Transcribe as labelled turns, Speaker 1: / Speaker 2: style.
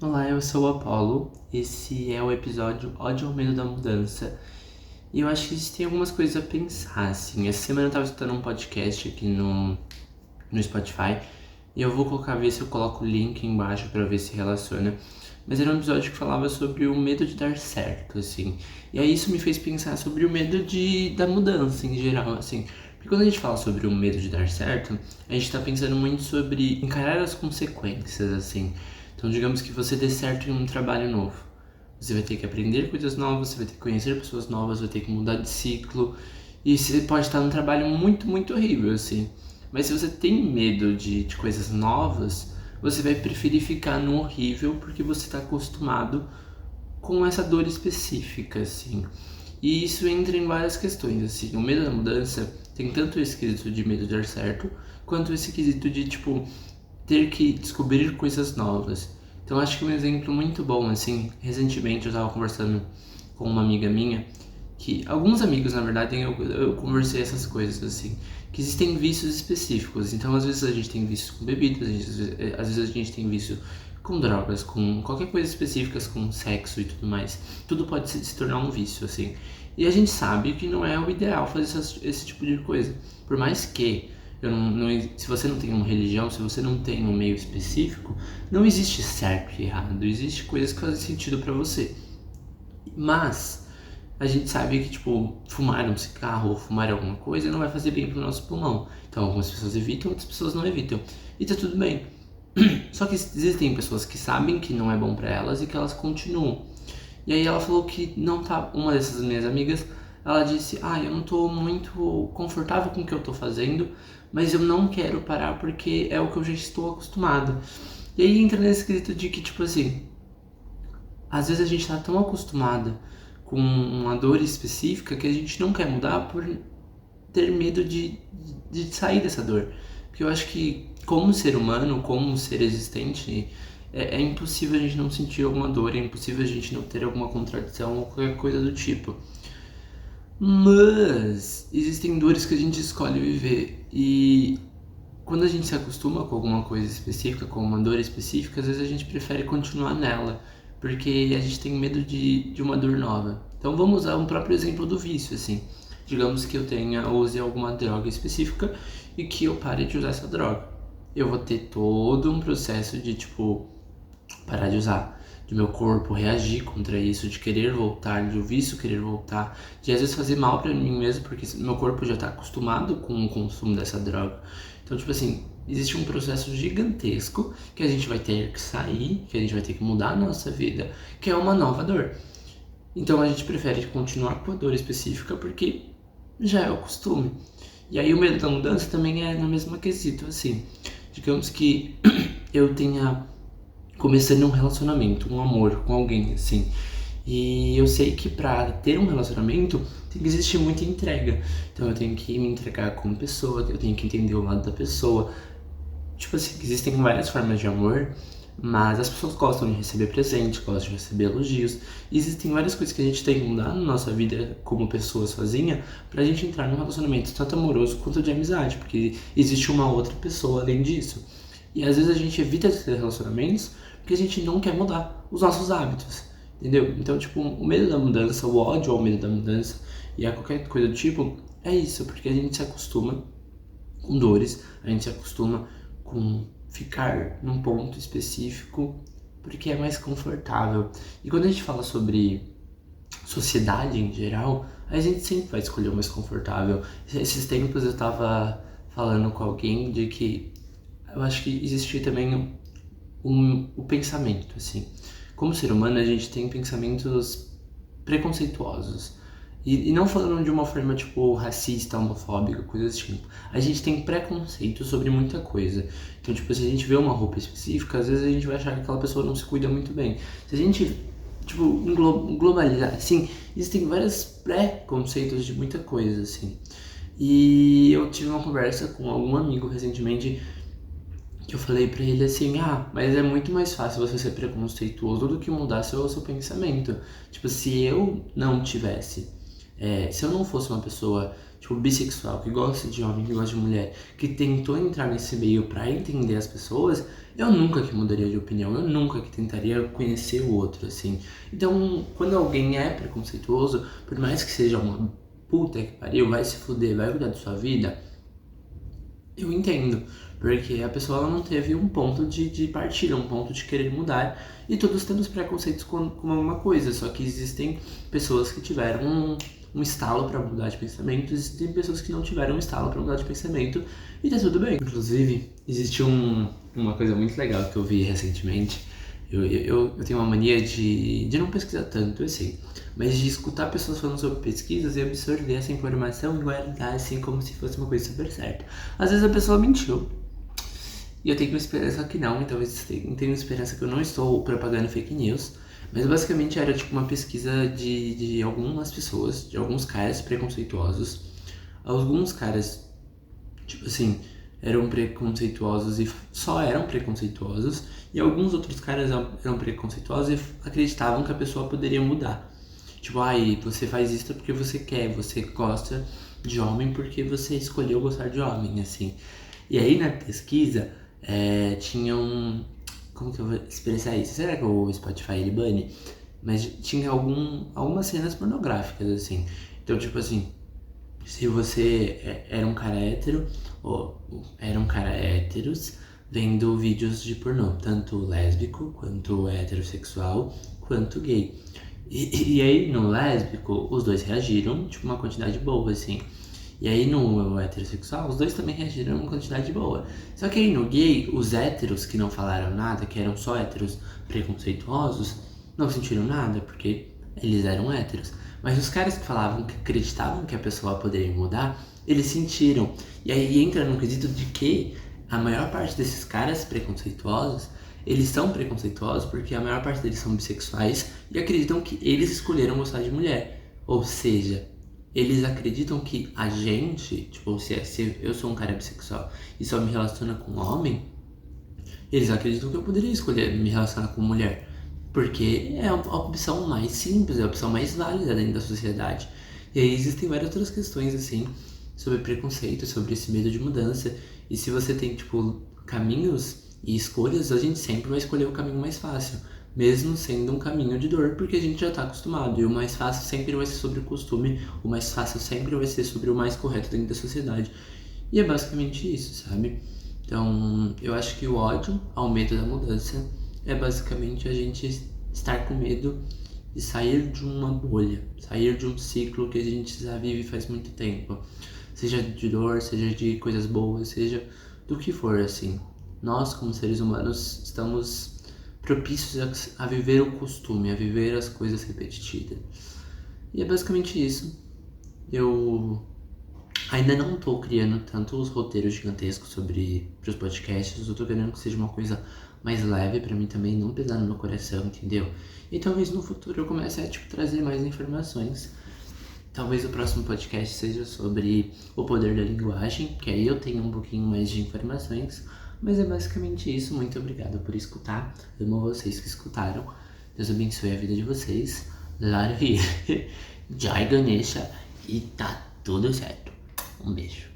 Speaker 1: Olá, eu sou o Apollo. Esse é o episódio Ódio ao Medo da Mudança. E eu acho que existem algumas coisas a pensar, assim. Essa semana eu tava escutando um podcast aqui no Spotify. E eu vou ver se eu coloco o link embaixo pra ver se relaciona. Mas era um episódio que falava sobre o medo de dar certo, assim. E aí isso me fez pensar sobre o medo da mudança em geral, assim. Porque quando a gente fala sobre o medo de dar certo, a gente tá pensando muito sobre encarar as consequências, assim. Então, digamos que você dê certo em um trabalho novo. Você vai ter que aprender coisas novas, você vai ter que conhecer pessoas novas, vai ter que mudar de ciclo. E você pode estar num trabalho muito, muito horrível, assim. Mas se você tem medo de coisas novas, você vai preferir ficar no horrível porque você está acostumado com essa dor específica, assim. E isso entra em várias questões, assim. O medo da mudança tem tanto esse quesito de medo de dar certo, quanto esse quesito de, tipo, ter que descobrir coisas novas. Então acho que um exemplo muito bom, assim, recentemente eu estava conversando com uma amiga minha, que alguns amigos, na verdade, eu conversei essas coisas, assim, que existem vícios específicos. Então às vezes a gente tem vícios com bebidas, às vezes a gente tem vício com drogas, com qualquer coisa específica, com sexo e tudo mais. Tudo pode se tornar um vício, assim. E a gente sabe que não é o ideal fazer esse tipo de coisa. Por mais que se você não tem uma religião, se você não tem um meio específico, não existe certo e errado, existe coisas que fazem sentido pra você. Mas a gente sabe que, tipo, fumar um cigarro ou fumar alguma coisa não vai fazer bem pro nosso pulmão. Então algumas pessoas evitam, outras pessoas não evitam. E tá tudo bem. Só que existem pessoas que sabem que não é bom pra elas e que elas continuam. E aí ela falou que não tá. Uma dessas minhas amigas, ela disse: eu não tô muito confortável com o que eu tô fazendo, mas eu não quero parar porque é o que eu já estou acostumado. E aí entra nesse quesito de que, tipo assim, às vezes a gente tá tão acostumada com uma dor específica que a gente não quer mudar por ter medo de sair dessa dor. Porque eu acho que, como ser humano, como ser existente, é impossível a gente não sentir alguma dor, é impossível a gente não ter alguma contradição ou qualquer coisa do tipo. Mas existem dores que a gente escolhe viver e quando a gente se acostuma com alguma coisa específica, com uma dor específica, às vezes a gente prefere continuar nela, porque a gente tem medo de uma dor nova. Então vamos usar um próprio exemplo do vício, assim. Digamos que eu use alguma droga específica e que eu pare de usar essa droga. Eu vou ter todo um processo de, tipo, parar de usar, de meu corpo reagir contra isso, de querer voltar, de o vício querer voltar, de às vezes fazer mal pra mim mesmo, porque meu corpo já tá acostumado com o consumo dessa droga. Então, tipo assim, existe um processo gigantesco que a gente vai ter que sair, que a gente vai ter que mudar a nossa vida, que é uma nova dor. Então a gente prefere continuar com a dor específica porque já é o costume. E aí o medo da mudança também é no mesmo quesito, assim. Digamos que eu tenha começando um relacionamento, um amor com alguém, assim. E eu sei que pra ter um relacionamento tem que existir muita entrega. Então eu tenho que me entregar como pessoa, eu tenho que entender o lado da pessoa. Tipo assim, existem várias formas de amor, mas as pessoas gostam de receber presente, gostam de receber elogios. E existem várias coisas que a gente tem que mudar na nossa vida como pessoa sozinha pra gente entrar num relacionamento tanto amoroso quanto de amizade, porque existe uma outra pessoa além disso. E às vezes a gente evita esses relacionamentos porque a gente não quer mudar os nossos hábitos, entendeu? Então, tipo, o medo da mudança, o ódio ao medo da mudança e a qualquer coisa do tipo, é isso, porque a gente se acostuma com dores, a gente se acostuma com ficar num ponto específico porque é mais confortável. E quando a gente fala sobre sociedade em geral, a gente sempre vai escolher o mais confortável. Esses tempos eu tava falando com alguém de que eu acho que existe também o pensamento, assim. Como ser humano, a gente tem pensamentos preconceituosos. E não falando de uma forma, tipo, racista, homofóbica, coisas desse tipo. A gente tem preconceito sobre muita coisa. Então, tipo, se a gente vê uma roupa específica, às vezes a gente vai achar que aquela pessoa não se cuida muito bem. Se a gente, tipo, globalizar, assim, existem vários preconceitos de muita coisa, assim. E eu tive uma conversa com algum amigo recentemente que eu falei pra ele assim, mas é muito mais fácil você ser preconceituoso do que mudar seu pensamento. Tipo, se eu não tivesse Se eu não fosse uma pessoa, tipo, bissexual, que gosta de homem, que gosta de mulher, que tentou entrar nesse meio pra entender as pessoas, eu nunca que mudaria de opinião, eu nunca que tentaria conhecer o outro, assim. Então, quando alguém é preconceituoso, por mais que seja uma puta que pariu, vai se fuder, vai cuidar da sua vida, eu entendo, porque a pessoa ela não teve um ponto de partida, um ponto de querer mudar, e todos temos preconceitos com alguma coisa, só que existem pessoas que tiveram um estalo para mudar de pensamento, existem pessoas que não tiveram um estalo para mudar de pensamento, e tá tudo bem. Inclusive, existe uma coisa muito legal que eu vi recentemente. Eu tenho uma mania de não pesquisar tanto, assim, mas de escutar pessoas falando sobre pesquisas e absorver essa informação e guardar assim como se fosse uma coisa super certa. Às vezes a pessoa mentiu, e eu tenho esperança que não, então eu tenho esperança que eu não estou propagando fake news, mas basicamente era tipo uma pesquisa de algumas pessoas, de alguns caras preconceituosos. Alguns caras, tipo assim, eram preconceituosos e só eram preconceituosos, e alguns outros caras eram preconceituosos e acreditavam que a pessoa poderia mudar. Tipo, ai, você faz isso porque você quer, você gosta de homem porque você escolheu gostar de homem, assim. E aí na pesquisa tinha um. Como que eu vou expressar isso? Será que o Spotify ele bane? Mas tinha algumas cenas pornográficas, assim. Então, tipo assim, se você era um cara hétero, ou eram cara héteros, vendo vídeos de pornô, tanto lésbico, quanto heterossexual, quanto gay. E aí no lésbico, os dois reagiram, tipo, uma quantidade boa, assim. E aí no heterossexual, os dois também reagiram uma quantidade boa. Só que aí no gay, os héteros que não falaram nada, que eram só héteros preconceituosos, não sentiram nada, porque eles eram héteros. Mas os caras que falavam, que acreditavam que a pessoa poderia mudar, eles sentiram. E aí entra no quesito de que a maior parte desses caras preconceituosos, eles são preconceituosos porque a maior parte deles são bissexuais e acreditam que eles escolheram gostar de mulher. Ou seja, eles acreditam que a gente, tipo, se eu sou um cara bissexual e só me relaciona com homem, eles acreditam que eu poderia escolher me relacionar com mulher. Porque é a opção mais simples, é a opção mais válida dentro da sociedade. E aí existem várias outras questões, assim, sobre preconceito, sobre esse medo de mudança. E se você tem, tipo, caminhos e escolhas, a gente sempre vai escolher o caminho mais fácil. Mesmo sendo um caminho de dor, porque a gente já tá acostumado. E o mais fácil sempre vai ser sobre o costume, o mais fácil sempre vai ser sobre o mais correto dentro da sociedade. E é basicamente isso, sabe? Então, eu acho que o ódio ao medo da mudança é basicamente a gente estar com medo de sair de uma bolha, sair de um ciclo que a gente já vive faz muito tempo. Seja de dor, seja de coisas boas, seja do que for, assim. Nós, como seres humanos, estamos propícios a viver o costume, a viver as coisas repetidas. E é basicamente isso. Eu ainda não tô criando tantos roteiros gigantescos sobre os podcasts, eu tô querendo que seja uma coisa mais leve pra mim também, não pesar no meu coração, entendeu? E talvez no futuro eu comece a tipo, trazer mais informações. Talvez o próximo podcast seja sobre o poder da linguagem, que aí eu tenho um pouquinho mais de informações. Mas é basicamente isso. Muito obrigado por escutar. Amo vocês que escutaram. Deus abençoe a vida de vocês. Lara Jai Ganesha. E tá tudo certo. Um beijo.